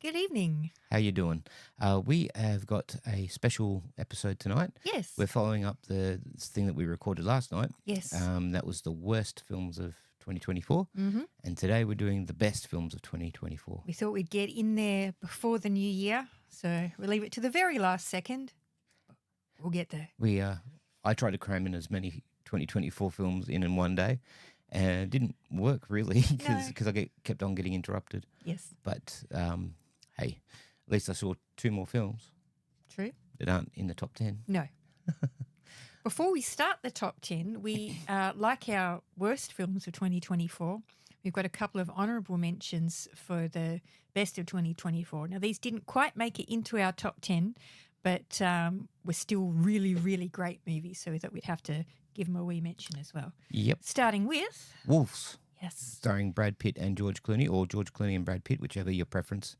Good evening. How you doing? We have got a special episode tonight. Yes. We're following up the thing that we recorded last night. Yes. That was the worst films of 2024. Mm-hmm. And today we're doing the best films of 2024. We thought we'd get in there before the new year, so we'll leave it to the very last second. We'll get there. I tried to cram in as many 2024 films in one day, and it didn't work really because I kept on getting interrupted. Yes. But hey, at least I saw two more films True. that aren't in the top 10. No. Before we start the top 10, we like our worst films of 2024. We've got a couple of honourable mentions for the best of 2024. Now, these didn't quite make it into our top 10, but were still really, really great movies, so we thought we'd have to give them a wee mention as well. Yep. Starting with... Wolves. Yes. Starring Brad Pitt and George Clooney, or George Clooney and Brad Pitt, whichever your preference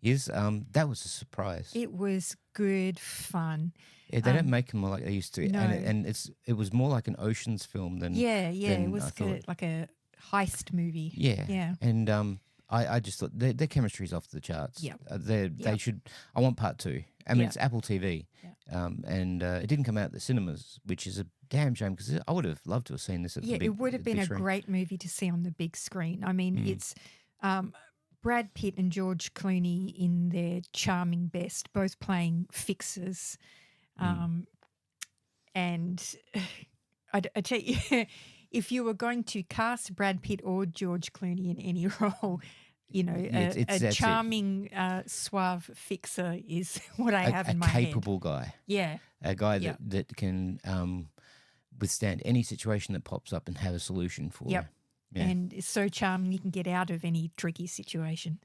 is. That was a surprise. It was good fun. Yeah, they don't make them like they used to. No. And it was more like an Ocean's film than... It was like a heist movie. Yeah. And I just thought their chemistry's off the charts. Yeah. They should... I want part two. I mean, it's Apple TV. Yeah. And it didn't come out at the cinemas, which is a damn shame because I would have loved to have seen this at the big it would have been a screen. Great movie to see on the big screen. I mean, it's Brad Pitt and George Clooney in their charming best, both playing fixers. And I tell you, if you were going to cast Brad Pitt or George Clooney in any role, you know, a charming, suave fixer is what I have in my head. A capable guy. Yeah. A guy that can withstand any situation that pops up and have a solution for it. Yeah. And is so charming you can get out of any tricky situation.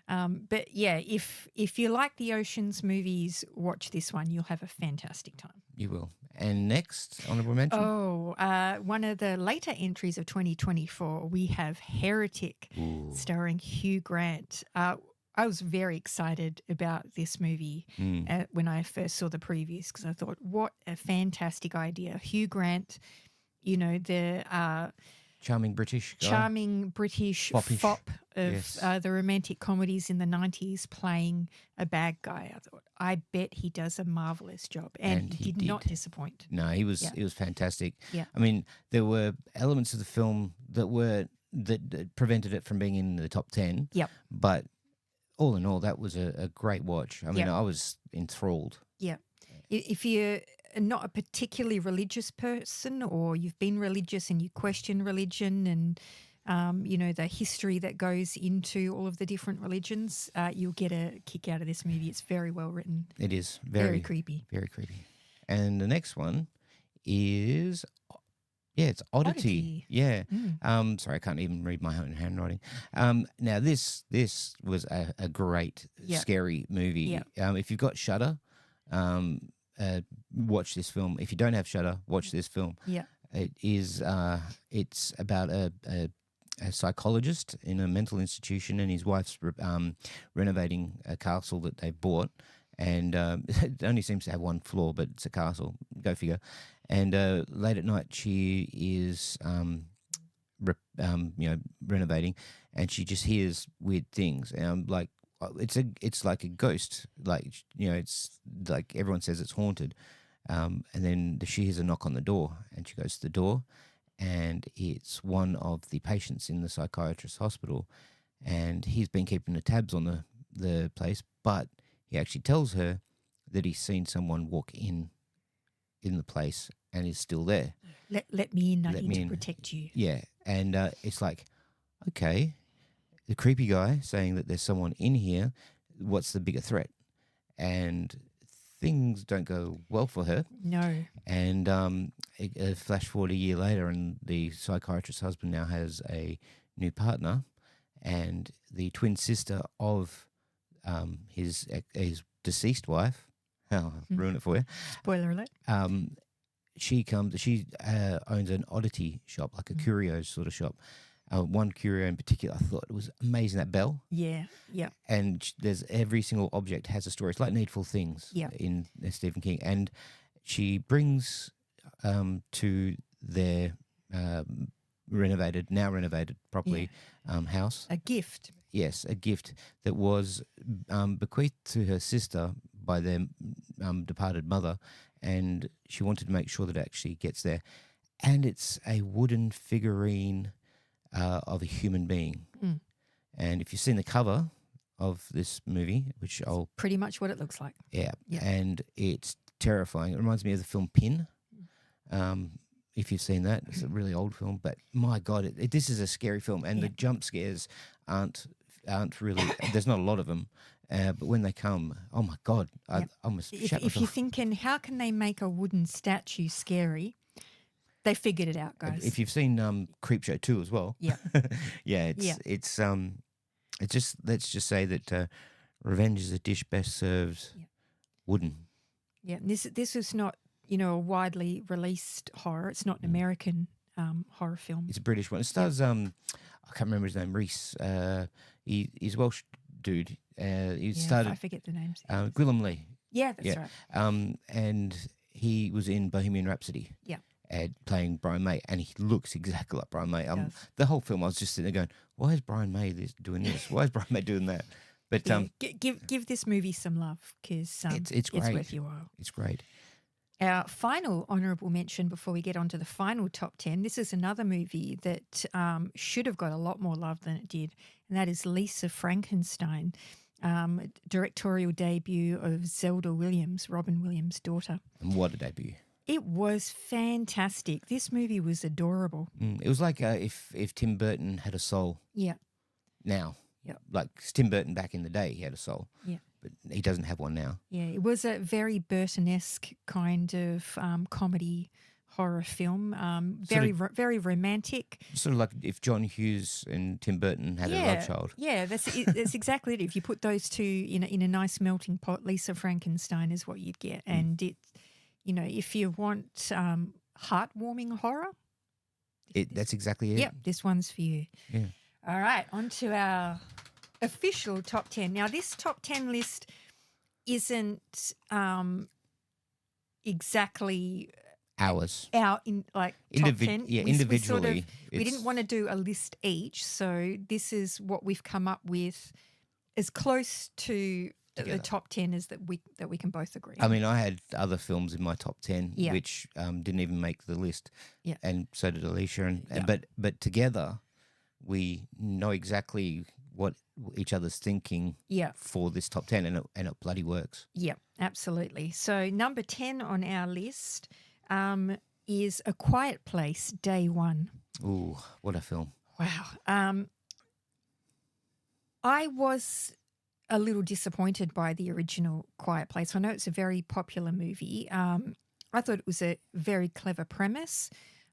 But yeah, if you like the Oceans movies, watch this one. You'll have a fantastic time. You will. And next, honourable mention? One of the later entries of 2024, we have Heretic, starring Hugh Grant. I was very excited about this movie when I first saw the previews because I thought, what a fantastic idea. Hugh Grant, you know, the... charming British guy. Charming British fop of the romantic comedies in the 90s playing a bad guy. I thought, I bet he does a marvellous job. And he did not disappoint. No, he was fantastic. Yeah. I mean, there were elements of the film that prevented it from being in the top 10. Yep. But all in all, that was a great watch. I mean, I was enthralled. Yeah. If you're not a particularly religious person or you've been religious and you question religion and, you know, the history that goes into all of the different religions, you'll get a kick out of this movie. It's very well written. It is. Very creepy. Very creepy. And the next one is... Yeah, it's Oddity. Yeah. Sorry, I can't even read my own handwriting. Now, this was a great, scary movie. If you've got Shudder, watch this film. If you don't have Shudder, watch this film. Yeah. It is. It's about a psychologist in a mental institution, and his wife's renovating a castle that they bought. And it only seems to have one floor, but it's a castle. Go figure. And late at night, she is, renovating, and she just hears weird things. And like, it's like a ghost. Like, you know, it's like everyone says it's haunted. And then she hears a knock on the door, and she goes to the door, and it's one of the patients in the psychiatrist's hospital, and he's been keeping the tabs on the place, but he actually tells her that he's seen someone walk in the place and is still there. Let me in. I need to protect you. Yeah. And it's like, okay, the creepy guy saying that there's someone in here, what's the bigger threat? And things don't go well for her. No. And flash forward a year later, and the psychiatrist's husband now has a new partner, and the twin sister of his deceased wife. I'll ruin it for you. Spoiler alert. She owns an oddity shop, like a curio sort of shop. One curio in particular, I thought it was amazing, that bell. Yeah. And there's every single object has a story. It's like Needful Things in Stephen King. And she brings to their now renovated properly house. A gift. yes, a gift that was bequeathed to her sister by their departed mother, and she wanted to make sure that it actually gets there. And it's a wooden figurine of a human being. Mm. And if you've seen the cover of this movie, which I'll Pretty much what it looks like. yeah, Yeah. and it's terrifying. It reminds me of the film Pin. If you've seen that, it's a really old film, but my God, this is a scary film, and the jump scares aren't really. There's not a lot of them, but when they come, oh my God, I almost shat If you're myself. thinking, how can they make a wooden statue scary? They figured it out, guys. If you've seen Creepshow 2 as well, Yeah. yeah, it's just let's just say that revenge is a dish best served wooden. Yeah, this was not, a widely released horror. It's not an American horror film. It's a British one. It stars I can't remember his name. Reese. He's a Welsh dude. He started. I forget the names. Gwilym Lee. Yeah, that's right. And he was in Bohemian Rhapsody. Yeah. Playing Brian May, and he looks exactly like Brian May. Does. The whole film, I was just sitting there going, "Why is Brian May doing this? Why is Brian May doing that?" But give this movie some love because it's great. It's worth your while. It's great. Our final honourable mention before we get on to the final top 10, this is another movie that should have got a lot more love than it did, and that is Lisa Frankenstein, directorial debut of Zelda Williams, Robin Williams' daughter. And what a debut! It was fantastic. This movie was adorable. It was like if Tim Burton had a soul. Yeah. Now. Yep. Like Tim Burton back in the day, he had a soul. Yeah. But he doesn't have one now. Yeah, it was a very Burton-esque kind of comedy horror film. Very romantic. Sort of like if John Hughes and Tim Burton had a love child. Yeah, that's exactly it. If you put those two in a nice melting pot, Lisa Frankenstein is what you'd get. And it, if you want heartwarming horror, That's exactly it. Yep, this one's for you. Yeah. All right, on to our official top 10. Now, this top 10 list isn't exactly Ours. our top 10. Individually. We didn't want to do a list each, so this is what we've come up with, as close to the top 10 as that we can both agree. I mean, I had other films in my top 10 Yeah. which didn't even make the list. Yeah. And so did Alicia. And Yeah. but together we know exactly what each other's thinking Yeah. for this top 10, and it bloody works. Yeah, absolutely. So number 10 on our list is A Quiet Place, Day One. Ooh, what a film. Wow. I was a little disappointed by the original Quiet Place. I know it's a very popular movie. I thought it was a very clever premise.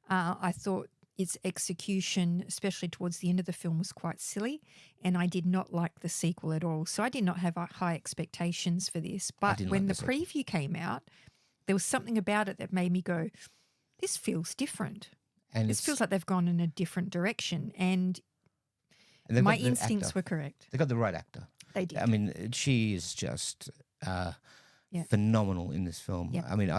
I thought its execution, especially towards the end of the film, was quite silly, and I did not like the sequel at all. So I did not have high expectations for this. But when the preview came out, there was something about it that made me go, this feels different. And this feels like they've gone in a different direction. And they've my got the instincts actor. were correct. They got the right actor. They did. I mean, she is just phenomenal in this film. Yeah. I mean,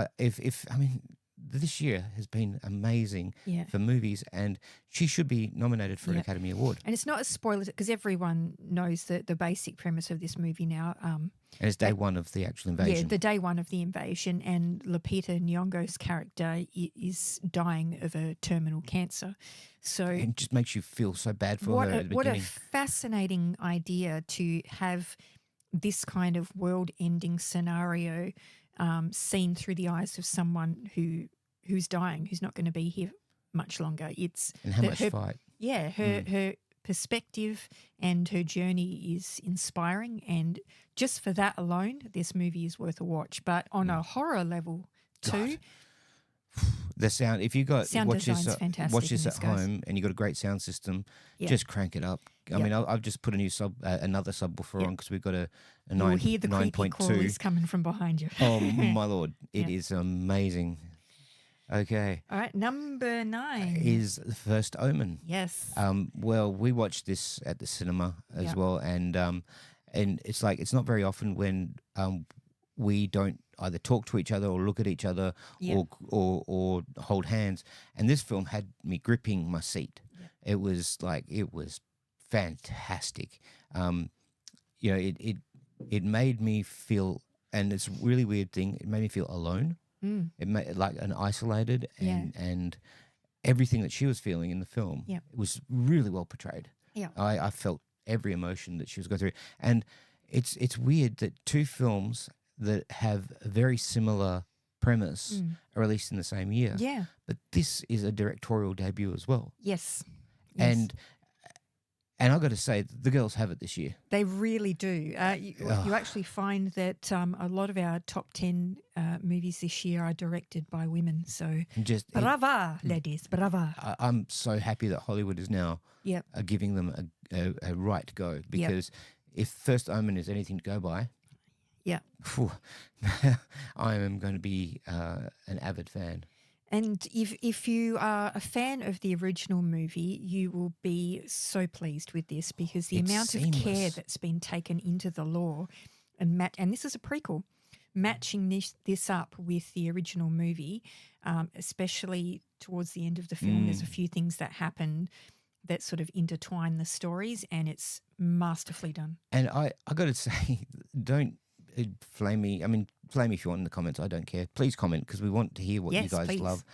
this year has been amazing Yeah. for movies, and she should be nominated for an Yeah. Academy Award. And it's not a spoiler because everyone knows the basic premise of this movie now. And it's day one of the actual invasion. Yeah, the day one of the invasion, and Lupita Nyong'o's character is dying of a terminal cancer. So And it just makes you feel so bad for her at the what a beginning. fascinating idea to have this kind of world-ending scenario seen through the eyes of someone who's dying, who's not going to be here much longer. And how much fight. Yeah, her perspective and her journey is inspiring, and just for that alone, this movie is worth a watch. But on a horror level too, The sound, if you got Sound watch design's this, fantastic watch this in at this, guys. home and you got a great sound system, Yeah. just crank it up. I Yeah. mean, I've just put a new another subwoofer Yeah. on because we've got a you'll 9, hear the creepy 9.2. crawlies coming from behind you. Oh my lord, it Yeah. is amazing. Okay, All right, number 9 is The First Omen. yes. Well, we watched this at the cinema as Yeah. well, and it's like it's not very often when we don't either talk to each other or look at each other Yeah. or hold hands. And this film had me gripping my seat. Yeah. It was fantastic. You know, it made me feel, and it's a really weird thing. It made me feel alone. It made like an isolated, and everything that she was feeling in the film was really well portrayed. Yeah. I felt every emotion that she was going through, and it's weird that two films that have a very similar premise are released in the same year. Yeah. But this is a directorial debut as well. Yes. And I've got to say, the girls have it this year. They really do. You actually find that a lot of our top 10 movies this year are directed by women. So brava, ladies, brava. I'm so happy that Hollywood is now giving them a right to go, because if First Omen is anything to go by, I am going to be an avid fan. And if you are a fan of the original movie, you will be so pleased with this, because the amount of care that's been taken into the lore and this is a prequel, matching this up with the original movie, especially towards the end of the film. There's a few things that happen that sort of intertwine the stories, and it's masterfully done. And I got to say, don't flame me. I mean, flame me if you want in the comments. I don't care. Please comment, because we want to hear what you guys love.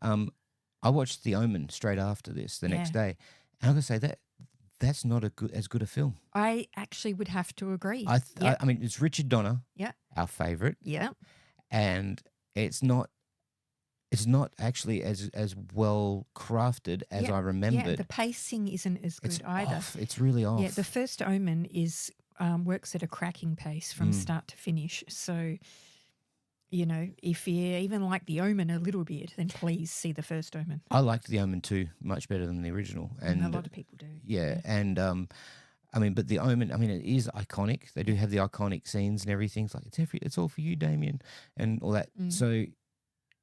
I watched The Omen straight after this the next day, and I got to say that's not as good a film. I actually would have to agree. I mean, it's Richard Donner, our favourite, and it's not actually as well crafted as I remembered. Yeah, the pacing isn't as good either. Off. It's really off. Yeah, the first Omen is works at a cracking pace from start to finish. So, you know, if you even like The Omen a little bit, then please see the first Omen. I liked The Omen 2 much better than the original. And a lot of people do. Yeah, and I mean, but The Omen, I mean, it is iconic. They do have the iconic scenes and everything. It's like, it's all for you, Damien, and all that. So,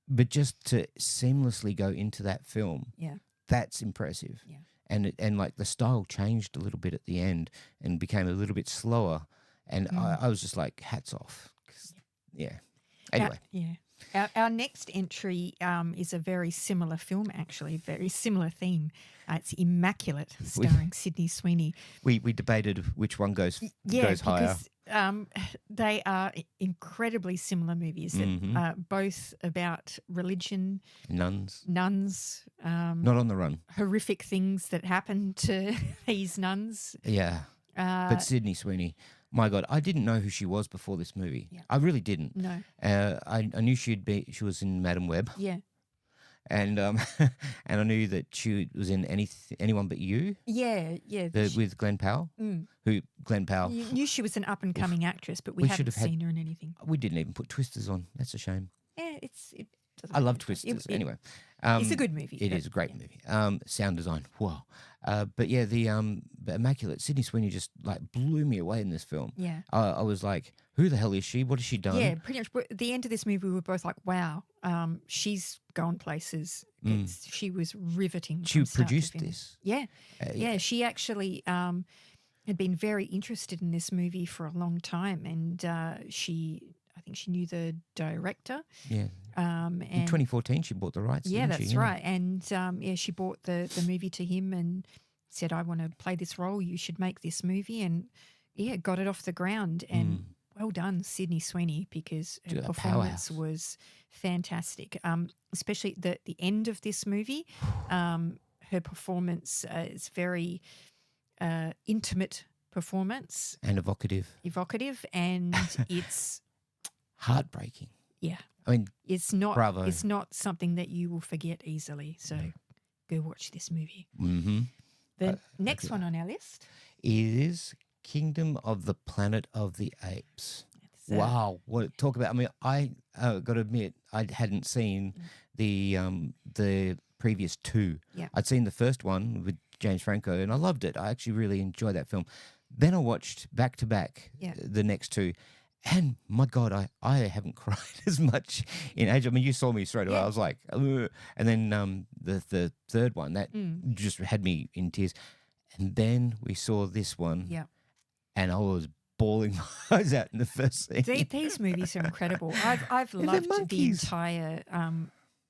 but just to seamlessly go into that film, that's impressive. Yeah. And like the style changed a little bit at the end and became a little bit slower, and I was just like, hats off. Anyway, our next entry is a very similar film, actually, very similar theme. It's Immaculate, starring Sydney Sweeney. We debated which one goes higher. They are incredibly similar movies, both about religion, nuns, not on the run, horrific things that happen to these nuns. Yeah, but Sydney Sweeney, my God, I didn't know who she was before this movie. Yeah. I really didn't. No, I knew she was in Madam Web. Yeah. And and I knew that she was in Anyone But You. Yeah. With Glenn Powell. Glenn Powell. You knew she was an up and coming actress, but we haven't seen her in anything. We didn't even put Twisters on. That's a shame. Yeah, I love Twisters. Anyway, it's a good movie. It is a great movie. Sound design, wow. But yeah, the Immaculate, Sydney Sweeney just like blew me away in this film. Yeah, I was like, who the hell is she? What has she done? Yeah, pretty much. At the end of this movie, we were both like, wow, she's gone places. She was riveting. She produced this. Yeah, she actually had been very interested in this movie for a long time, and I think she knew the director. Yeah. And in 2014, she bought the rights. Yeah, that's right. And she bought the movie to him and said, "I want to play this role. You should make this movie." And got it off the ground. And well done, Sydney Sweeney, because her performance was fantastic. Especially the end of this movie. Her performance is very intimate performance and evocative, and it's heartbreaking. Yeah. I mean, it's not bravo. It's not something that you will forget easily. So go watch this movie. The next one on our list is Kingdom of the Planet of the Apes. Wow, what talk about? I mean, I got to admit, I hadn't seen the previous two. Yeah. I'd seen the first one with James Franco, and I loved it. I actually really enjoyed that film. Then I watched back to back the next two. And my God, I haven't cried as much in age. I mean, you saw me straight away. I was like, ugh. And then the third one, that just had me in tears. And then we saw this one. Yeah. And I was bawling my eyes out in the first scene. These movies are incredible. I've loved the entire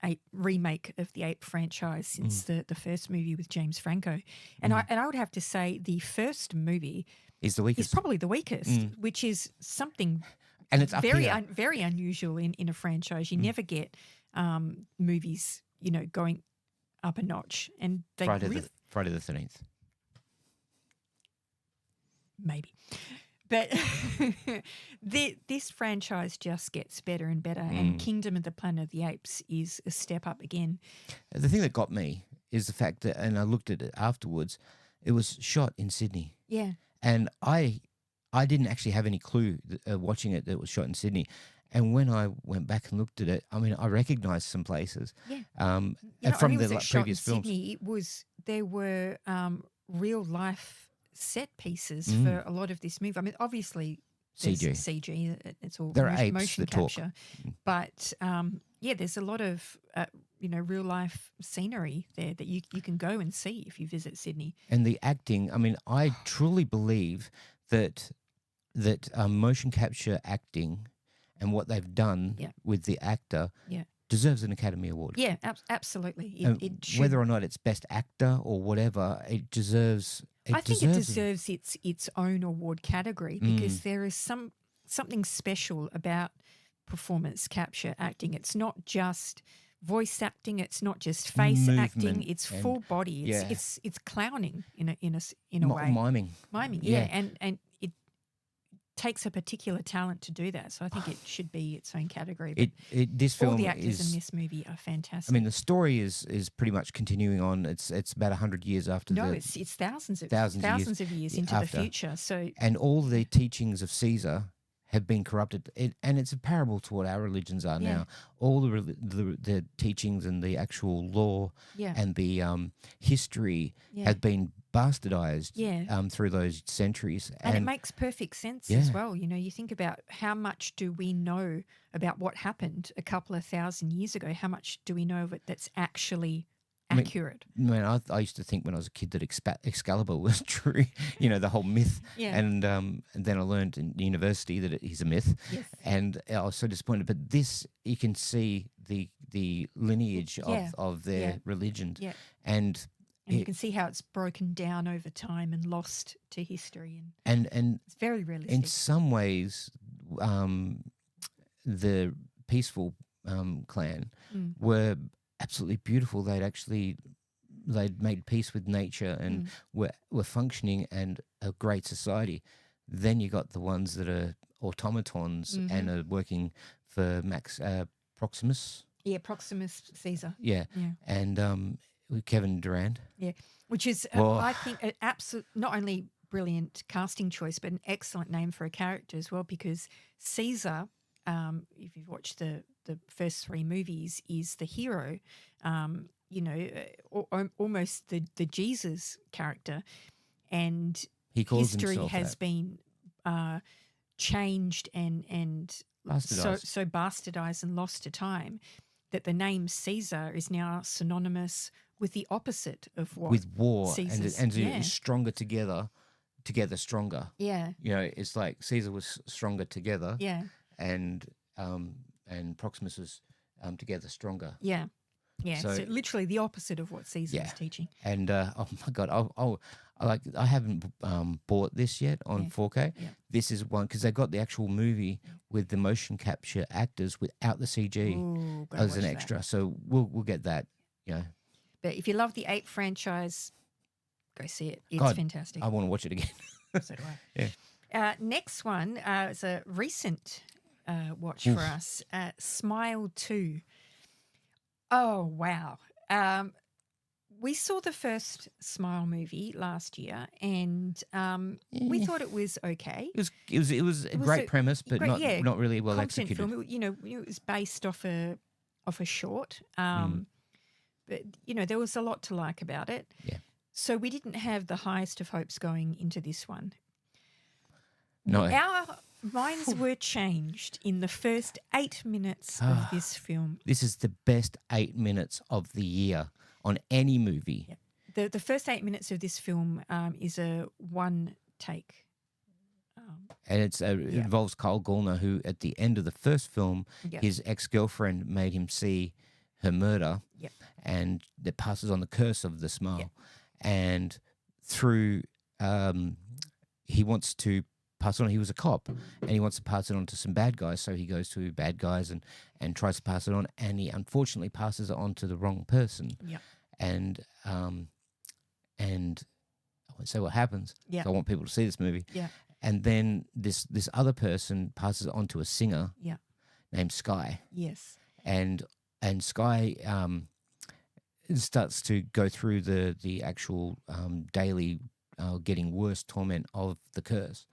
ape remake of the Ape franchise since the first movie with James Franco, and I would have to say the first movie Is the is weakest. probably the weakest, which is something And it's up very here. very unusual in a franchise. You never get movies, going up a notch, and they Friday really, the 13th. maybe. But this franchise just gets better and better, and Kingdom of the Planet of the Apes is a step up again. The thing that got me is the fact that, and I looked at it afterwards, it was shot in Sydney. Yeah, And I didn't actually have any clue watching it that it was shot in Sydney. And when I went back and looked at it, I mean, I recognised some places. yeah. And Not from only the was it shot in previous films. Sydney, there were real life set pieces for a lot of this movie. I mean, obviously there's CG. CG. It's all There are apes motion that talk. capture, but there's a lot of real life scenery there that you can go and see if you visit Sydney. And the acting, I mean, I truly believe that motion capture acting and what they've done Yeah. with the actor Yeah. deserves an Academy Award. Yeah, absolutely. It should. Whether or not it's best actor or whatever, it deserves. I think it deserves its own award category because there is something special about performance capture acting. It's not just voice acting. It's not just face acting. Movement It's and- full body. yeah. It's clowning in a way. miming. Miming, Yeah. and it takes a particular talent to do that. So I think it should be its own category. But This film all the actors is. in this movie are fantastic. I mean, the story is pretty much continuing on. It's about 100 years after no, the, it's thousands of thousands of years into after. the future. So and all the teachings of Caesar have been corrupted. And it's a parable to what our religions are Yeah. now. All the teachings and the actual law yeah, and the history yeah. have been bastardized Yeah. through those centuries. And it makes perfect sense as well. You think about how much do we know about what happened a couple of thousand years ago? How much do we know of it that's actually mean, accurate? Man, I used to think when I was a kid that Excalibur was true, the whole myth. Yeah. And then I learned in university that he's a myth. Yes. And I was so disappointed. But this, you can see the lineage Yeah. of their Yeah. religions. Yeah. And And you can see how it's broken down over time and lost to history. and It's very realistic. in some ways, the peaceful clan were absolutely beautiful. They'd made peace with nature and were functioning and a great society. Then you got the ones that are automatons and are working for Proximus. Yeah, Proximus Caesar. Yeah. Yeah. And with Kevin Durand. Yeah, which is, Well- I think, an absolute, not only brilliant casting choice, but an excellent name for a character as well, because Caesar, if you've watched the first three movies, is the hero, almost the Jesus character. And He calls history himself has that. been changed and Bastardized. so bastardized and lost to time that the name Caesar is now synonymous with the opposite of what with war Caesar's- and yeah. stronger together stronger. yeah It's like Caesar was stronger together, yeah and Proximus was together stronger. yeah so, So- literally the opposite of what Caesar Yeah. was teaching. And oh my god, I haven't bought this yet on Yeah. 4K. Yeah. This is one because they got the actual movie with the motion capture actors without the CG Ooh, gotta as an watch that. extra. So we'll get that. But if you love the Ape franchise, go see it. It's God, fantastic. I want to watch it again. So do I. Yeah. Next one is a recent watch for us. Smile 2. Oh, wow. We saw the first Smile movie last year, and we thought it was okay. It was a was great a premise, but great- not really well Competent executed. film. It was based off a short. Hmm. But there was a lot to like about it. Yeah. So we didn't have the highest of hopes going into this one. No. Our minds were changed in the first 8 minutes of this film. This is the best 8 minutes of the year on any movie. Yeah. The first 8 minutes of this film is a one take. And it involves Kyle Gallner, who at the end of the first film, Yeah. his ex-girlfriend made him see her murder, Yep. and that passes on the curse of the smile, and through he wants to pass it on. He was a cop, and he wants to pass it on to some bad guys. So he goes to bad guys and tries to pass it on, and he unfortunately passes it on to the wrong person. Yep. And I won't say what happens. Yeah. So I want people to see this movie. Yeah. And then this other person passes it on to a singer. Yeah. Named Sky. Yes. And Sky starts to go through the actual daily getting worse torment of the curse.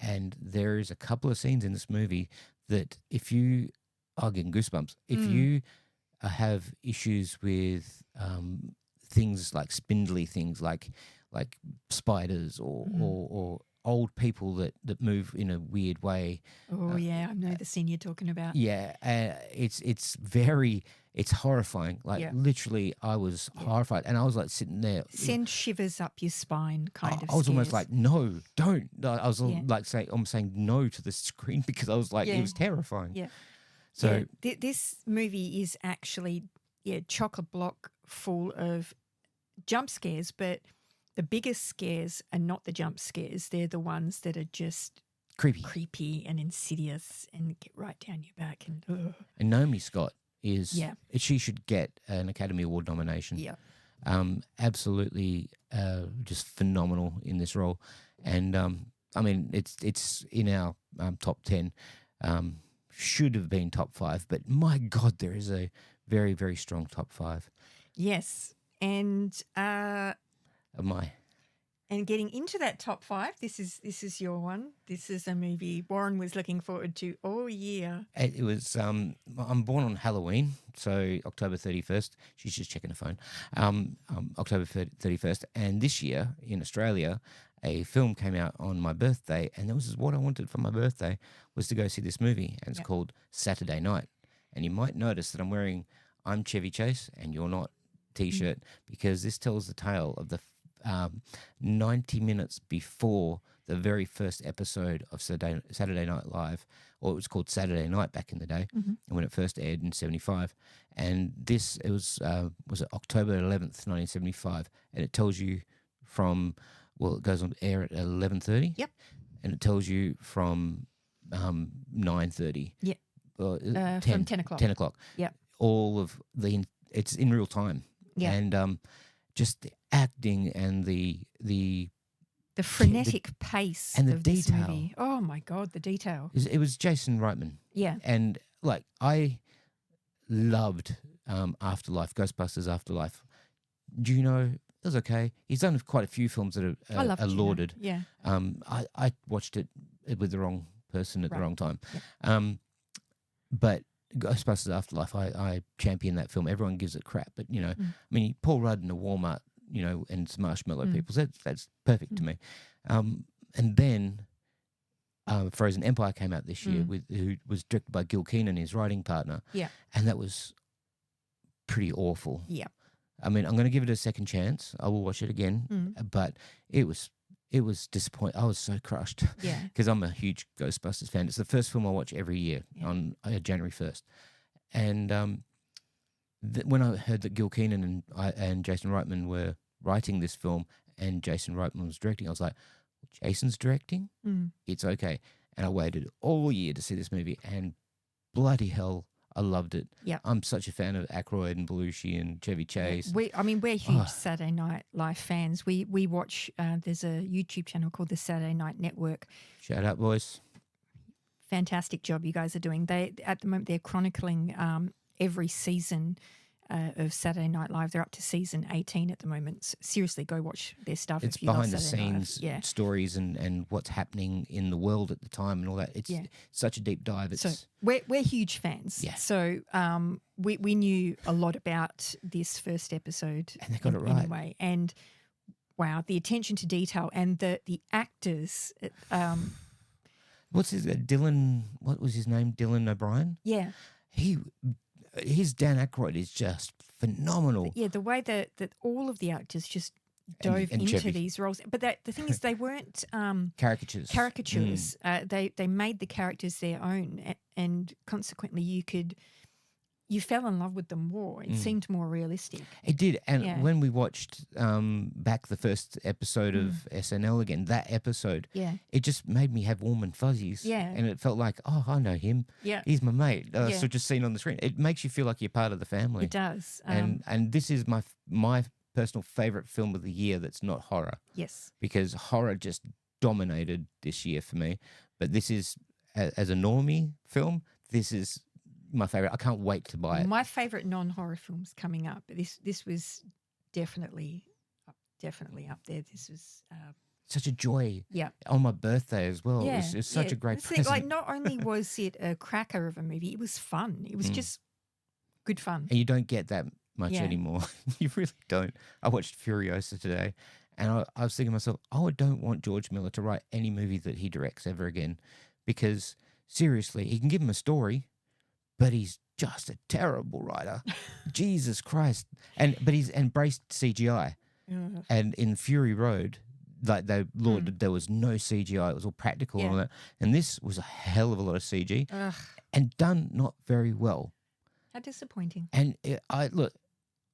And there is a couple of scenes in this movie that if you are getting goosebumps, if you have issues with things like spindly things like spiders or old people that move in a weird way. Oh yeah, I know the scene you're talking about. Yeah, it's horrifying. Like literally, I was horrified, and I was like sitting there. Send shivers up your spine, kind of. I was almost scares. like, no, don't. I was like I'm saying no to the screen because I was like, it was terrifying. Yeah. So this movie is actually chock-a-block full of jump scares, but the biggest scares are not the jump scares. They're the ones that are just creepy and insidious and get right down your back. And Naomi Scott is she should get an Academy Award nomination. Yeah. Absolutely just phenomenal in this role. And I mean it's in our top 10. Should have been top 5, but my God, there is a very, very strong top 5. Yes. And My and getting into that top 5, this is your one. This is a movie Warren was looking forward to all year. It was I'm born on Halloween, so October 31st. She's just checking her phone. October 31st, and this year in Australia, a film came out on my birthday, and this is what I wanted for my birthday was to go see this movie, and it's called Saturday Night. And you might notice that I'm Chevy Chase and you're not T-shirt because this tells the tale of the 90 minutes before the very first episode of Saturday Night Live, or it was called Saturday Night back in the day, and when it first aired in 75. And it was it October 11th, 1975, and it tells you it goes on air at 11:30. Yep. And it tells you from 9:30. Yep. From 10 o'clock. 10 o'clock. Yep. All of it's in real time. Yeah. And just the acting and the frenetic pace and the of this detail. movie. Oh my God, the detail. It was Jason Reitman. Yeah. And like I loved Afterlife, Ghostbusters Afterlife. Do you know it was okay? He's done quite a few films that are lauded. Yeah. I watched it with the wrong person at the wrong time. Yeah. But Ghostbusters Afterlife, I champion that film. Everyone gives it crap, but I mean, Paul Rudd in a Walmart, and some marshmallow people. That's perfect to me. And then Frozen Empire came out this year, who was directed by Gil Keane, his writing partner. Yeah, and that was pretty awful. Yeah, I mean, I'm going to give it a second chance. I will watch it again, but it was disappointing. I was so crushed. Yeah, because I'm a huge Ghostbusters fan. It's the first film I watch every year on January 1st. And when I heard that Gil Keane and Jason Reitman were writing this film and Jason Reitman was directing, I was like, Jason's directing? It's okay. And I waited all year to see this movie, and bloody hell, I loved it. Yeah, I'm such a fan of Aykroyd and Belushi and Chevy Chase. We're huge Saturday Night Live fans. We watch. There's a YouTube channel called the Saturday Night Network. Shout out, boys! Fantastic job you guys are doing. At the moment they're chronicling every season of Saturday Night Live. They're up to season 18 at the moment. So seriously, go watch their stuff. It's if you behind the love Saturday Night scenes Live. stories and what's happening in the world at the time and all that. It's such a deep dive. It's so we're huge fans. Yeah. So we knew a lot about this first episode, and they got it right anyway. And wow, the attention to detail and the actors. What's Dylan? What was his name? Dylan O'Brien. Yeah. His Dan Aykroyd is just phenomenal. Yeah, the way that all of the actors just dove and into Chevy. these roles. But the thing is, they weren't Caricatures. They made the characters their own, and consequently, you could you fell in love with them more. It seemed more realistic. It did. And Yeah. when we watched back the first episode of SNL again, that episode, Yeah. it just made me have warm and fuzzies. Yeah. And it felt like, oh, I know him. Yeah. He's my mate. Yeah. So just seen on the screen. It makes you feel like you're part of the family. It does. And this is my personal favorite film of the year that's not horror, yes. because horror just dominated this year for me. But this is, as a normie film, this is my favorite. I can't wait to buy it. My favorite non-horror films coming up. This was definitely up there. This was Such a joy. yeah. On my birthday as well. Yeah, It was such a great It's like, present. not only was it a cracker of a movie, it was fun. It was just good fun. And you don't get that much Yeah. anymore. You really don't. I watched Furiosa today, and I was thinking to myself, I don't want George Miller to write any movie that he directs ever again, because seriously, he can give him a story, but he's just a terrible writer. Jesus Christ. But he's embraced CGI. Ugh. And in Fury Road, like they lauded, there was no CGI. It was all practical and all Yeah. that. And this was a hell of a lot of CG Ugh, and done not very well. how disappointing. And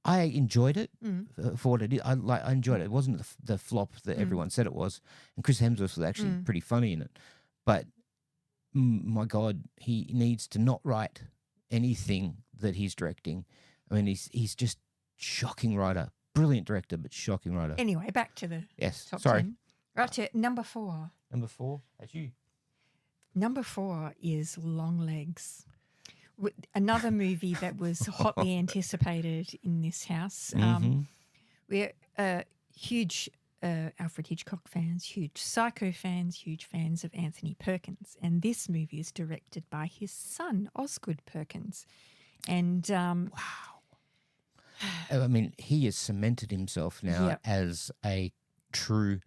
I enjoyed it Mm. for what it is. I enjoyed it. It wasn't the flop that everyone said it was. And Chris Hemsworth was actually pretty funny in it. But my God, he needs to not write anything that he's directing. I mean, he's just shocking writer, brilliant director, but shocking writer. Anyway, back to the Yes, top sorry. 10. Right to number 4. Number 4, that's you. Number 4 is Longlegs. Another movie that was hotly anticipated in this house. We're huge Alfred Hitchcock fans, huge Psycho fans, huge fans of Anthony Perkins. And this movie is directed by his son, Osgood Perkins. And I mean, he has cemented himself now Yep. as a true,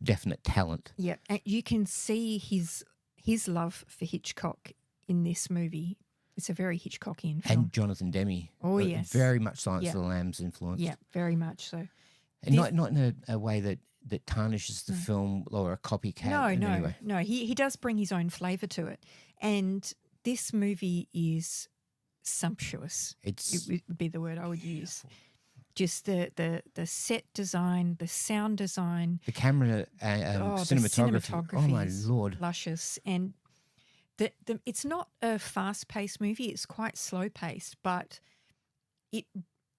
definite talent. yeah, and you can see his love for Hitchcock in this movie. It's a very Hitchcockian film. And Jonathan Demme. Oh, yes. Very much Silence Yep. of the Lambs influence. Yeah, very much so. And This- not in a way that tarnishes the film or a copycat No, in no, any way. no. He does bring his own flavour to it. And this movie is sumptuous. It's It would be the word I would use. Just the set design, the sound design, the camera the cinematography. Oh my is Lord. luscious. And it's not a fast-paced movie. It's quite slow-paced, but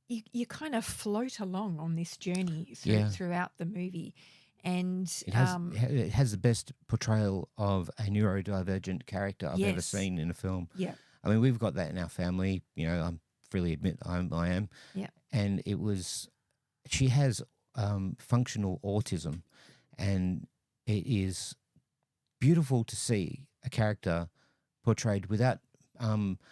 you kind of float along on this journey throughout the movie. And It has the best portrayal of a neurodivergent character I've ever Yes. seen in a film. yeah, I mean, we've got that in our family. You know, I'm freely admit I am. Yeah. And she has functional autism, and it is beautiful to see a character portrayed without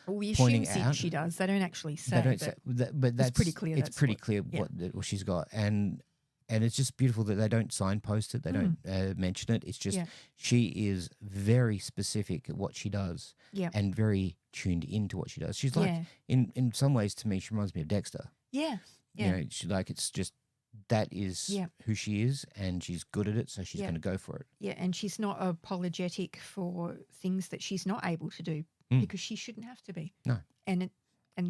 we pointing assume out. she does. They don't actually say. They don't but say, but that's pretty clear It's that's pretty what- clear yeah. what she's got, and it's just beautiful that they don't signpost it. They don't mention it. It's just Yeah. she is very specific at what she does, Yeah. and very tuned into what she does. She's like, Yeah. in some ways, to me, she reminds me of Dexter. Yeah. You know, it's just that is Yeah. who she is, and she's good at it, so she's Yeah. going to go for it. Yeah, and she's not apologetic for things that she's not able to do because she shouldn't have to be. No. And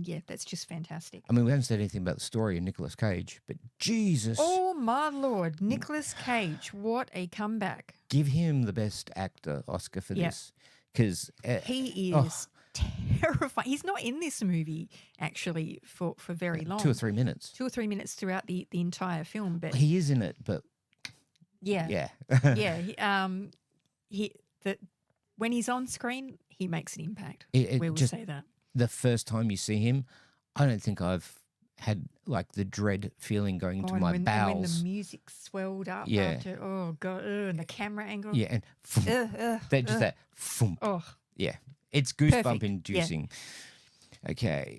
yeah, that's just fantastic. I mean, we haven't said anything about the story and Nicolas Cage, but Jesus, Oh my Lord, Nicolas Cage, what a comeback. give him the best actor Oscar for Yeah. this, because He Oh. is terrifying. He's not in this movie actually for very long. 2 or 3 minutes. 2 or 3 minutes throughout the entire film, but He is in it, but yeah. yeah, Yeah, when he's on screen, he makes an impact. It we will just- say that. the first time you see him, I don't think I've had like the dread feeling going into and my when the bowels. music swelled up Yeah. after, oh God, and the camera angle. Yeah, and that thump. Oh, Yeah, it's goosebump Perfect, yeah. inducing. Okay,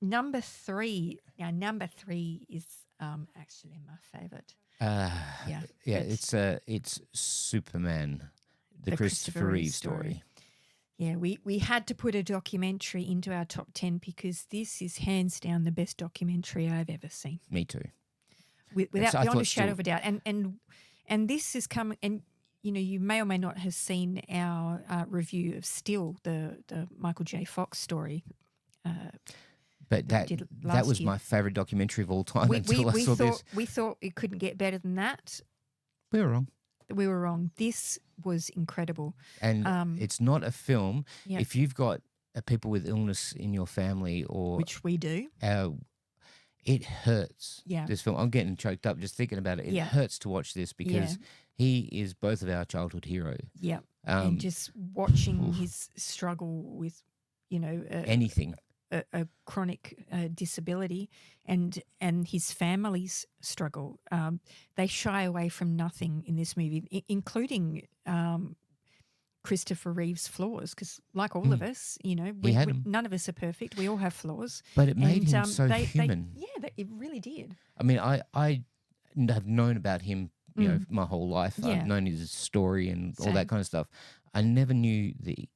number 3. Now, number 3 is actually my favorite. yeah, it's- it's Superman, the Christopher Reeve story. Yeah, we had to put a documentary into our top 10 because this is hands down the best documentary I've ever seen. Me too. Without I beyond thought a shadow still- of a doubt. And this is coming, and you know, you may or may not have seen our review of Still, the Michael J. Fox story. But that we that did that last was year. my favorite documentary of all time until I saw this. We thought it couldn't get better than that. We were wrong. We were wrong. This was incredible. And it's not a film. Yeah. If you've got people with illness in your family or Which we do. it hurts. Yeah. This film, I'm getting choked up just thinking about it. It Yeah. hurts to watch this because he is both of our childhood heroes. Yeah. And just watching his struggle with, Anything. a chronic disability and his family's struggle. They shy away from nothing in this movie, including Christopher Reeve's flaws, because like all of us, had 'em. none of us are perfect. We all have flaws. But it made And, him so human. It really did. I mean, I have known about him, my whole life. Yeah. I've known his story and all Same. that kind of stuff. I never knew the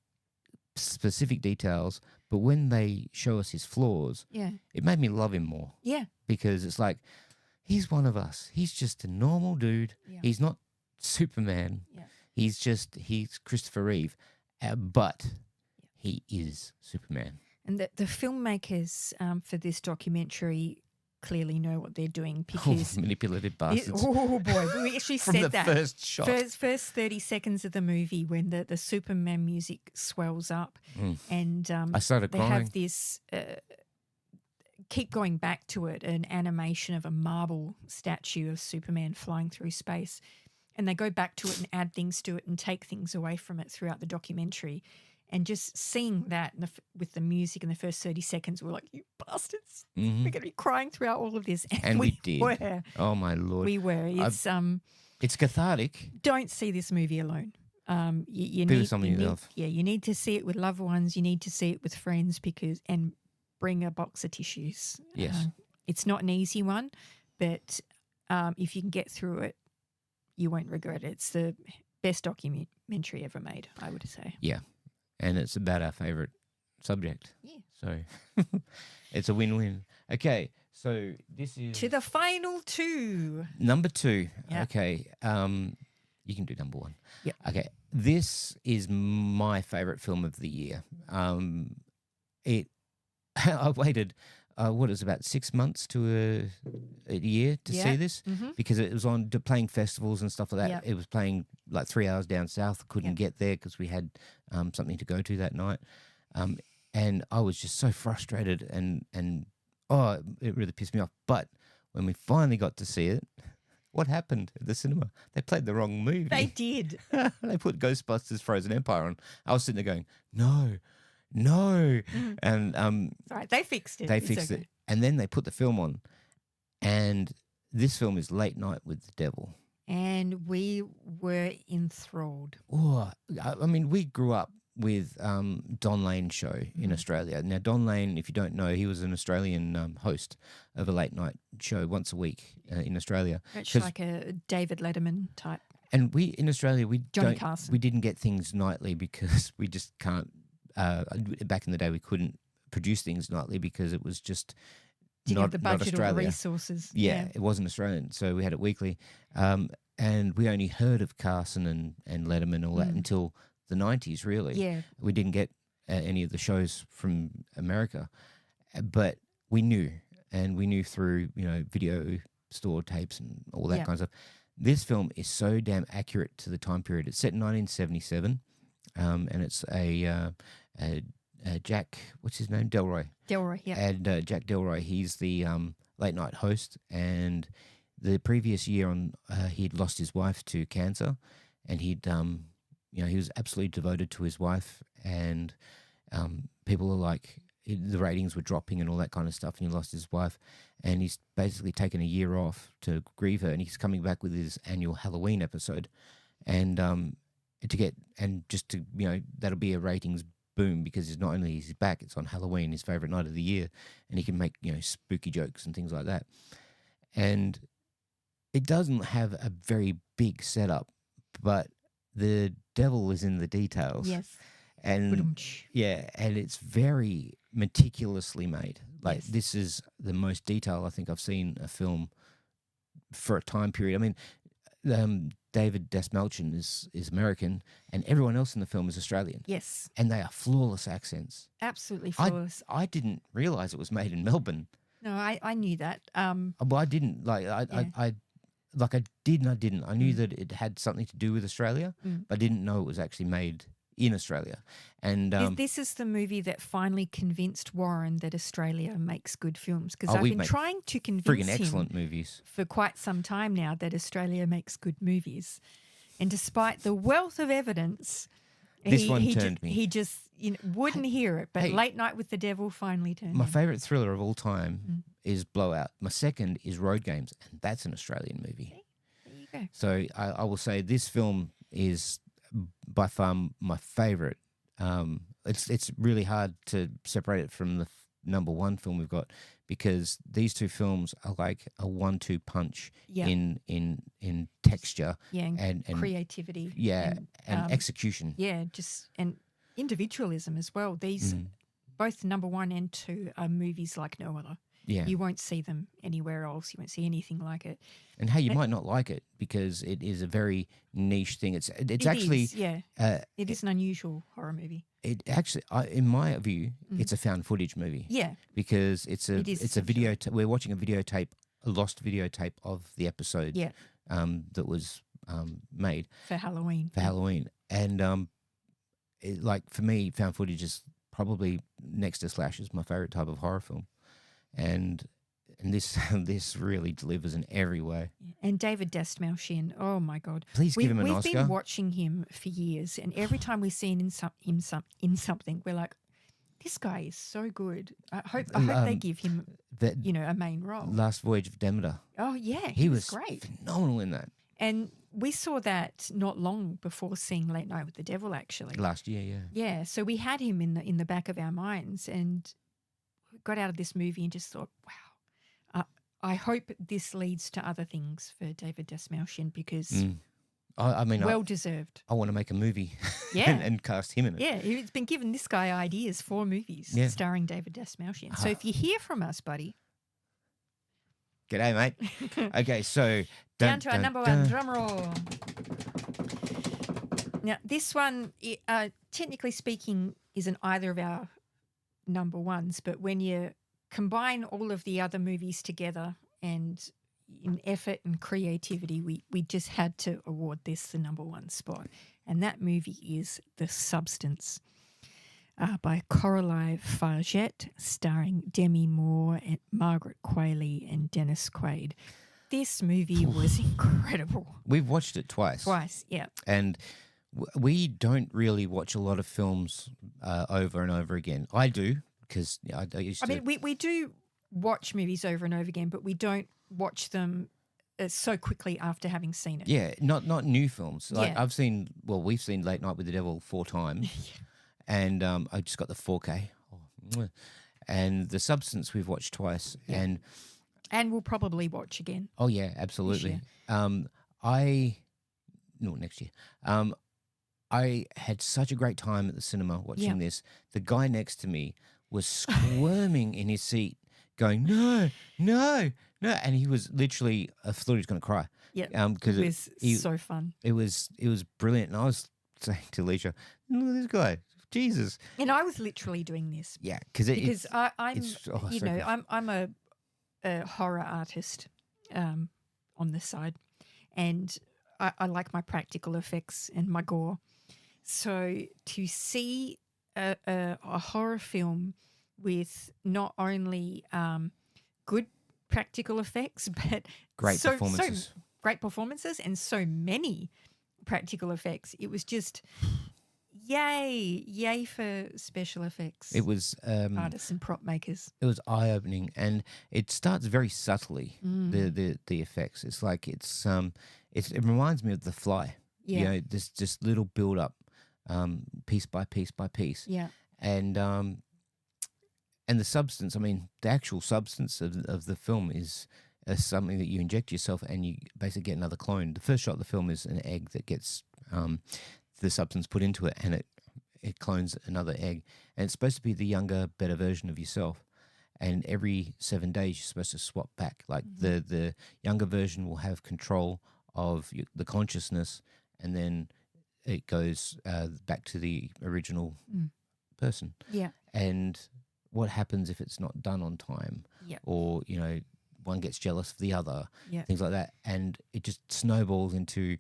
specific details, but when they show us his flaws, Yeah. it made me love him more Yeah. because it's like he's one of us. He's just a normal dude. Yeah. He's not Superman. Yeah. He's Christopher Reeve, but he is Superman. And the filmmakers for this documentary clearly know what they're doing Oh, because manipulative bastards. oh boy, we actually From said the that first shot. First 30 seconds of the movie when the Superman music swells up and I started they crying. have this keep going back to it, an animation of a marble statue of Superman flying through space, and they go back to it and add things to it and take things away from it throughout the documentary. And just seeing that with the music in the first 30 seconds, we're like, you bastards. We're going to be crying throughout all of this. And we did. Were. Oh, my Lord. We were. It's cathartic. Don't see this movie alone. You Be need with someone you love. Yeah, you need to see it with loved ones. You need to see it with friends and bring a box of tissues. Yes. It's not an easy one, but if you can get through it, you won't regret it. It's the best documentary ever made, I would say. Yeah. And it's about our favourite subject. Yeah. So it's a win-win. Okay, so this is To the final two. number 2. Yeah. Okay, you can do number 1. Yep. Okay, this is my favourite film of the year. I waited, about 6 months to a year to see this because it was on playing festivals and stuff like that. Yep. It was playing like 3 hours down south. Couldn't Yep. get there because we had something to go to that night. And I was just so frustrated and it really pissed me off. But when we finally got to see it, what happened at the cinema? They played the wrong movie. They did. They put Ghostbusters Frozen Empire on. I was sitting there going, no. And It's all right. They fixed it. they It's fixed okay. it. And then they put the film on. And this film is Late Night with the Devil. And we were enthralled. Oh, I mean, we grew up with Don Lane's show in Australia. Now, Don Lane, if you don't know, he was an Australian host of a late night show once a week in Australia. Much 'Cause- like a David Letterman type. And we in Australia, Johnny Carson. we didn't get things nightly because we just can't. Back in the day, we couldn't produce things nightly because it was just Didn't have the not budget or the Australia. resources. Yeah, it wasn't Australian, so we had it weekly. And we only heard of Carson and Letterman and all that until the 90s, really. Yeah. We didn't get any of the shows from America, but we knew, and we knew through, video store tapes and all that Yeah. kind of stuff. This film is so damn accurate to the time period. It's set in 1977, and it's a Jack, what's his name? Delroy. Delroy, yeah. And Jack Delroy, he's the late night host. And the previous year he'd lost his wife to cancer, and he was absolutely devoted to his wife. And people are like, the ratings were dropping and all that kind of stuff, and he lost his wife. And he's basically taken a year off to grieve her, and he's coming back with his annual Halloween episode, and that'll be a ratings boom because it's not only is he back, it's on Halloween, his favorite night of the year, and he can make spooky jokes and things like that. And it doesn't have a very big setup, but the devil is in the details. Yes. And Ba-dum-tsh. yeah, and it's very meticulously made. Like Yes. this is the most detail I think I've seen a film for a time period. I mean, David Desmalchin is American, and everyone else in the film is Australian, Yes, and they are flawless accents. absolutely flawless. I didn't realize it was made in Melbourne. No, I knew that. Well, I didn't like Yeah. I like I did and I didn't. I knew Mm. that it had something to do with Australia, Mm. but I didn't know it was actually made in Australia. And This is the movie that finally convinced Warren that Australia makes good films, because Oh, I've we been make trying to friggin' convince him excellent movies. for quite some time now that Australia makes good movies. And despite the wealth of evidence, This he, one he turned just, me. He just wouldn't hear it. But hey, Late Night with the Devil finally turned My him. favorite thriller of all time Mm. is Blowout. My second is Road Games, and that's an Australian movie. There you go. So I will say this film is by far my favorite. It's really hard to separate it from the number one film we've got, because these two films are like a 1-2 punch Yeah. in texture Yeah, and and creativity. yeah, and um, execution. Yeah, and individualism as well. These, Mm. both number 1 and 2, are movies like no other. Yeah, You won't see them anywhere else. You won't see anything like it. and hey, you it- might not like it because it is a very niche thing. It's It actually is, yeah. uh, It is an unusual horror movie. it actually in my view Mm. it's a found footage movie. Yeah, Because it's a It is it's a video. We're watching a videotape, a lost videotape of the episode. Yeah. That was made for Halloween. for Halloween, and like for me, found footage is probably next to Slash is my favorite type of horror film, and this this really delivers in every way. And David Desmalchin, oh my God. Please give him an We've Oscar. been watching him for years, and every time we've seen in something, we're like, this guy is so good. I hope they give him, That a main role. Last Voyage of Demeter, Oh yeah, he was great. phenomenal in that And we saw that not long before seeing Late Night with the Devil, actually. last year. Yeah. Yeah, so we had him in the back of our minds, and we got out of this movie and just thought, wow. I hope this leads to other things for David Desmalchin, because Mm. I mean, well deserved. I want to make a movie. Yeah. and cast him in it. Yeah, he's been giving this guy ideas for movies Yeah. starring David Desmalchin. So if you hear from us, buddy, G'day, mate. Okay, so down to our number one, dun. drum roll. Now, this one, technically speaking, isn't either of our number ones, but when you combine all of the other movies together and in effort and creativity, we just had to award this the number one spot. And that movie is The Substance, by Coralie Fargette, starring Demi Moore, and Margaret Qualley, and Dennis Quaid. This movie was incredible. We've watched it twice. Yeah. And we don't really watch a lot of films over and over again. I do, because I used I to. mean, we do watch movies over and over again, but we don't watch them so quickly after having seen it. Yeah, not new films. Like Yeah. we've seen Late Night with the Devil 4 times, and I just got the 4K. And The Substance we've watched twice, Yeah. And we'll probably watch again. oh yeah, absolutely. year. Next year. I had such a great time at the cinema watching Yeah. this. The guy next to me was squirming in his seat, going, "No, no, no!" And he was literally, I thought he was going to cry. Yeah, Because it was so fun. it was brilliant. And I was saying to Alicia, "Look at this guy, Jesus!" And I was literally doing this Yeah, because I'm, it's- oh, you so know, good. I'm a horror artist on the side, and I like my practical effects and my gore. So to see a horror film with not only good practical effects, but Great so performances. great performances and so many practical effects, it was just yay for special effects It was artists and prop makers. it was eye opening, and it starts very subtly. Mm. The effects. It's like it reminds me of The Fly. Yeah. You know, this just little build up, piece by piece by piece, Yeah. and the substance. I mean, the actual substance of the film is something that you inject yourself, and you basically get another clone. The first shot of the film is an egg that gets the substance put into it, and it clones another egg, and it's supposed to be the younger, better version of yourself. And every 7 days, you're supposed to swap back. Like the younger version will have control the consciousness, and then it goes back to the original person. Yeah. And what happens if it's not done on time? Yeah. Or, you know, one gets jealous of the other, Yeah. things like that. And it just snowballs into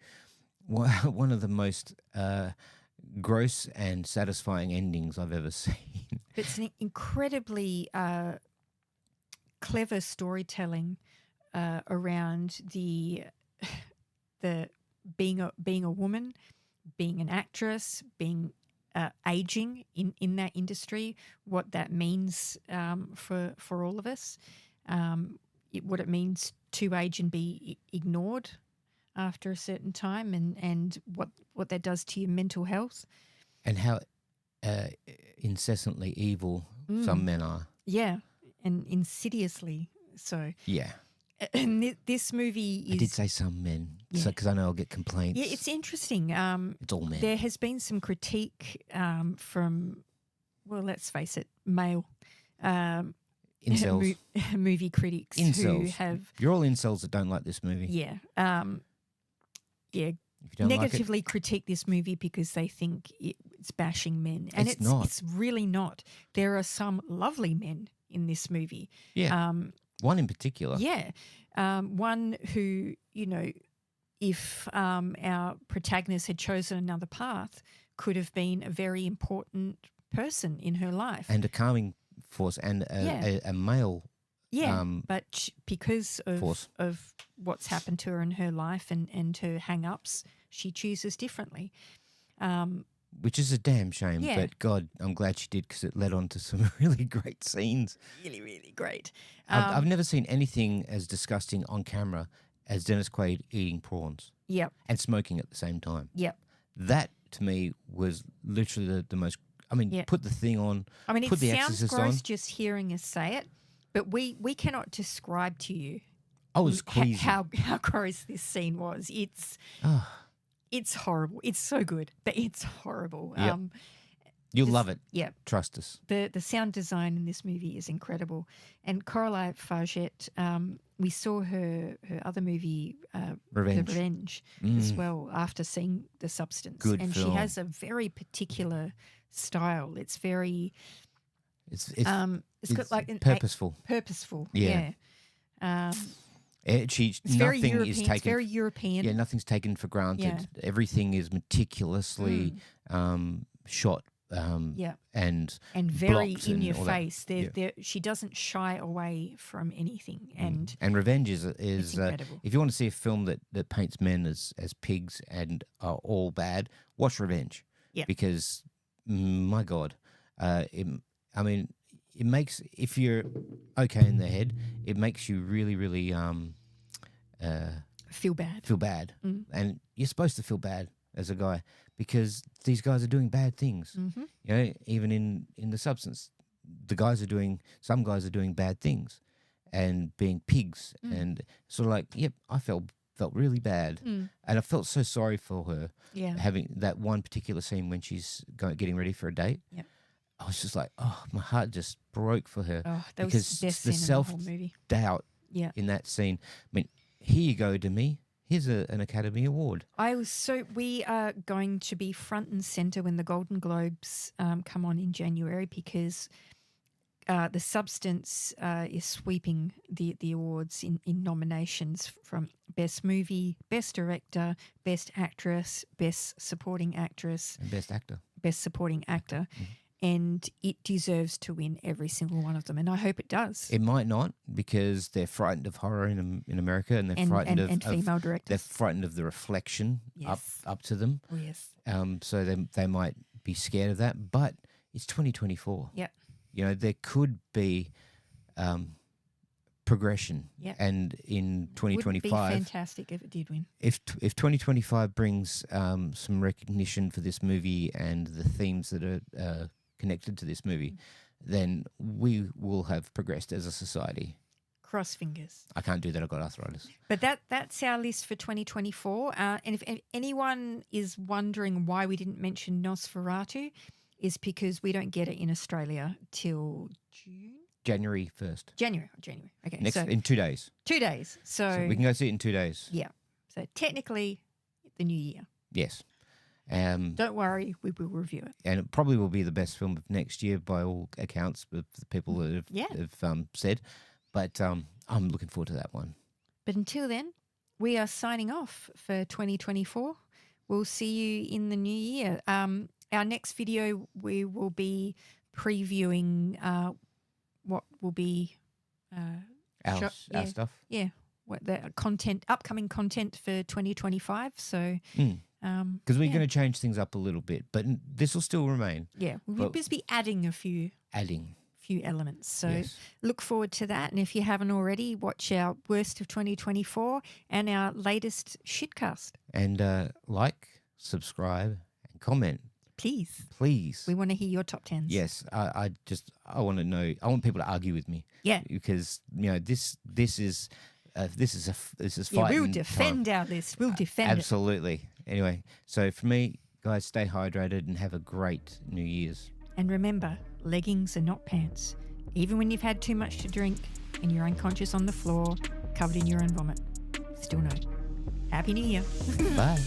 one of the most gross and satisfying endings I've ever seen. It's an incredibly clever storytelling around the being a woman, being an actress, being aging in that industry, what that means for all of us, what it means to age and be ignored after a certain time, and what that does to your mental health. And how incessantly evil some men are. Yeah, and insidiously so. Yeah. And this movie is... I did say some men, Yeah. because I know I'll get complaints. Yeah, it's interesting. It's all men. There has been some critique from, well, let's face it, male Incels. movie critics who Incels. have, You're all incels that don't like this movie. yeah, If you don't negatively critique this movie because they think it's bashing men, and It's not. It's really not. There are some lovely men in this movie. like it. Yeah. One in particular. Yeah, one who, you know, if our protagonist had chosen another path, could have been a very important person in her life. And a calming force and a male. Yeah, but because force. of what's happened to her in her life and her hang-ups, she chooses differently. Which is a damn shame. Yeah. But God, I'm glad she did, because it led on to some really great scenes. Really, really great. I've never seen anything as disgusting on camera as Dennis Quaid eating prawns Yep, and smoking at the same time. yep. That, to me, was literally the most... I mean, Yeah. put the thing on, I mean, put it The sounds Exorcist gross on. just hearing us say it, but we cannot describe to you I was queasy. how gross this scene was. Oh, It's horrible. It's so good, but it's horrible. Yep. you'll Just- love it. Yeah, Trust us. the sound design in this movie is incredible. And Coralie Fargette, we saw her other movie, Revenge. The Revenge, as well, after seeing The Substance. Good and film. she has a very particular style. It's very It's got like purposeful. purposeful. Yeah. Yeah. It's very nothing European. is It's taken. very European. Yeah, nothing's taken for granted. Everything is meticulously shot. Yeah. And very blocks in and your all that. face. She doesn't shy away from anything. And Revenge is it's incredible. if you want to see a film that paints men as pigs and are all bad, watch Revenge. Yeah. Because my God, it makes, if you're okay in the head, it makes you really, really feel bad. feel bad, and you're supposed to feel bad as a guy, because these guys are doing bad things. Mm-hmm. You know, even in The Substance, some guys are doing bad things and being pigs, and sort of like, yep, I felt really bad, and I felt so sorry for her. Yeah. Having that one particular scene when she's getting ready for a date. Yep. I was just like, oh, my heart just broke for her. Oh, that was because the best the scene in the whole movie. self-doubt Yeah. in that scene. I mean, here you go, Demi. Here's an Academy Award. We are going to be front and center when the Golden Globes come on in January, because The Substance is sweeping the awards in nominations from Best Movie, Best Director, Best Actress, Best Supporting Actress, And Best Actor. Best Supporting Actor. And it deserves to win every single one of them, and I hope it does. It might not, because they're frightened of horror in America, and they're frightened and female of directors. they're frightened of the reflection Yes. up to them. Oh, yes. So they might be scared of that. But it's 2024. Yep. You know, there could be progression. Yep. And in Would be 2025, fantastic if it did win. if 2025 brings some recognition for this movie and the themes that are connected to this movie, then we will have progressed as a society. Cross fingers. I can't do that. I've got arthritis. But that's our list for 2024. And if anyone is wondering why we didn't mention Nosferatu, is because we don't get it in Australia till June? January 1st. January. Okay. Next so in 2 days. 2 days. So So we can go see it in 2 days. yeah. So technically, the new year. Yes. Don't worry, we will review it. And it probably will be the best film of next year by all accounts of the people that have said. But I'm looking forward to that one. But until then, we are signing off for 2024. We'll see you in the new year. Our next video, we will be previewing what will be Our stuff. Yeah, what the upcoming content for 2025. So, because we're going to change things up a little bit, but this will still remain. Yeah, we'll just be adding a few elements. So look forward to that. And if you haven't already, watch our worst of 2024 and our latest shitcast. And like, subscribe, and comment. Please. We want to hear your top 10s. Yes, I want to know. I want people to argue with me. Yeah, because this is fighting. We'll defend our list. We'll defend absolutely. Anyway, so for me, guys, stay hydrated and have a great New Year's. And remember, leggings are not pants. Even when you've had too much to drink and you're unconscious on the floor, covered in your own vomit. Still no. Happy New Year. Bye.